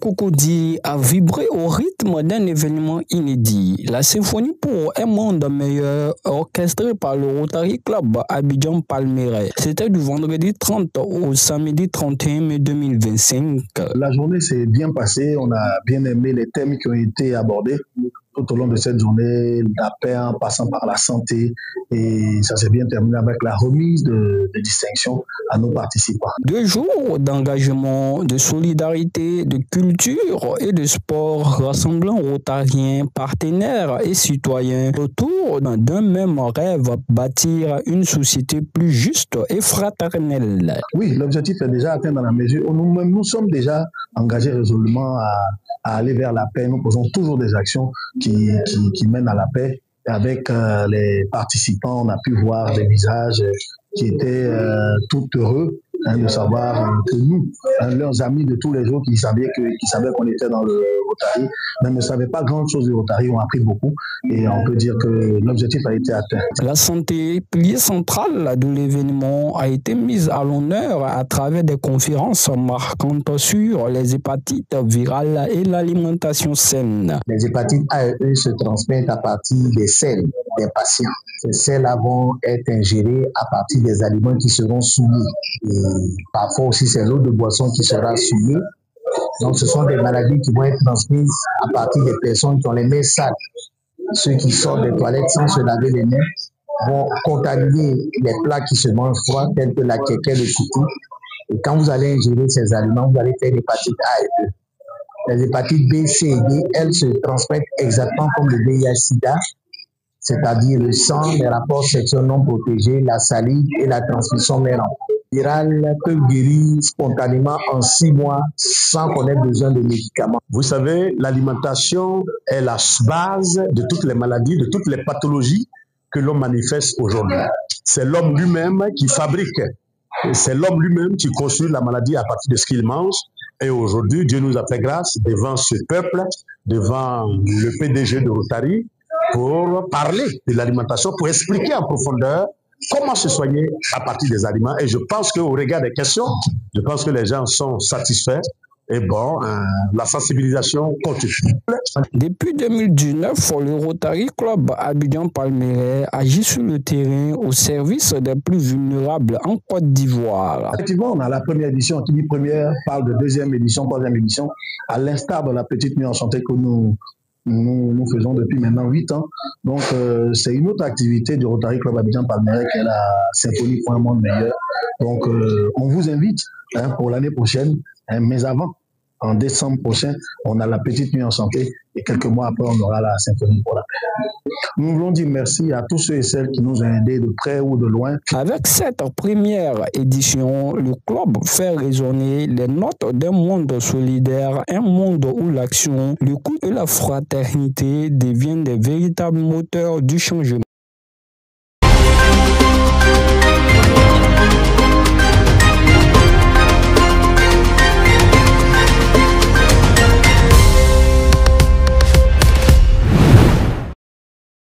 Cocody a vibré au rythme d'un événement inédit. La symphonie pour un monde meilleur, orchestrée par le Rotary Club Abidjan Palmeraie. C'était du vendredi 30 au samedi 31 mai 2025. La journée s'est bien passée. On a bien aimé les thèmes qui ont été abordés tout au long de cette journée, la paix en passant par la santé, et ça s'est bien terminé avec la remise de distinctions à nos participants. 2 jours d'engagement, de solidarité, de culture et de sport rassemblant Rotariens, partenaires et citoyens autour d'un même rêve, bâtir une société plus juste et fraternelle. Oui, l'objectif est déjà atteint dans la mesure où nous-mêmes nous sommes déjà engagés résolument à aller vers la paix. Nous posons toujours des actions qui mènent à la paix. Avec les participants, on a pu voir des visages qui étaient tout heureux de savoir que nous, leurs amis de tous les jours qui savaient qu'on était dans le Rotary, mais ne savaient pas grand chose du Rotary, ont appris beaucoup et on peut dire que l'objectif a été atteint. La santé, pilier central de l'événement, a été mise à l'honneur à travers des conférences marquantes sur les hépatites virales et l'alimentation saine. Les hépatites A et E se transmettent à partir des selles des patients. Ces selles vont être ingérées à partir des aliments qui seront souillés. Et parfois aussi, c'est l'eau de boisson qui sera souillée. Donc, ce sont des maladies qui vont être transmises à partir des personnes qui ont les mains sales. Ceux qui sortent des toilettes sans se laver les mains vont contaminer les plats qui se mangent froids, tels que la kéké, le coucou. Et quand vous allez ingérer ces aliments, vous allez faire l'hépatite A et E. Les hépatites B, C et D, elles se transmettent exactement comme le VIH-Sida, c'est-à-dire le sang, les rapports sexuels non protégés, la salive et la transmission mère-enfant. Virales peuvent guérir spontanément en 6 mois sans qu'on ait besoin de médicaments. Vous savez, l'alimentation est la base de toutes les maladies, de toutes les pathologies que l'on manifeste aujourd'hui. C'est l'homme lui-même qui fabrique, c'est l'homme lui-même qui construit la maladie à partir de ce qu'il mange. Et aujourd'hui, Dieu nous a fait grâce devant ce peuple, devant le PDG de Rotary, pour parler de l'alimentation, pour expliquer en profondeur comment se soigner à partir des aliments. Et je pense qu'au regard des questions, je pense que les gens sont satisfaits. Et bon, la sensibilisation continue. Depuis 2019, le Rotary Club Abidjan Palmeraie agit sur le terrain au service des plus vulnérables en Côte d'Ivoire. Effectivement, on a la première édition. Qui dit première parle de deuxième édition, troisième édition, à l'instar de la petite nuit en santé que nous faisons depuis maintenant 8 ans. Donc, c'est une autre activité du Rotary Club Abidjan Palmeraie qui est la symphonie pour un monde meilleur. Donc, on vous invite pour l'année prochaine, mais avant, en décembre prochain, on a la petite nuit en santé et quelques mois après, on aura la symphonie pour la paix. Nous voulons dire merci à tous ceux et celles qui nous ont aidés de près ou de loin. Avec cette première édition, le club fait résonner les notes d'un monde solidaire, un monde où l'action, le coup et la fraternité deviennent des véritables moteurs du changement.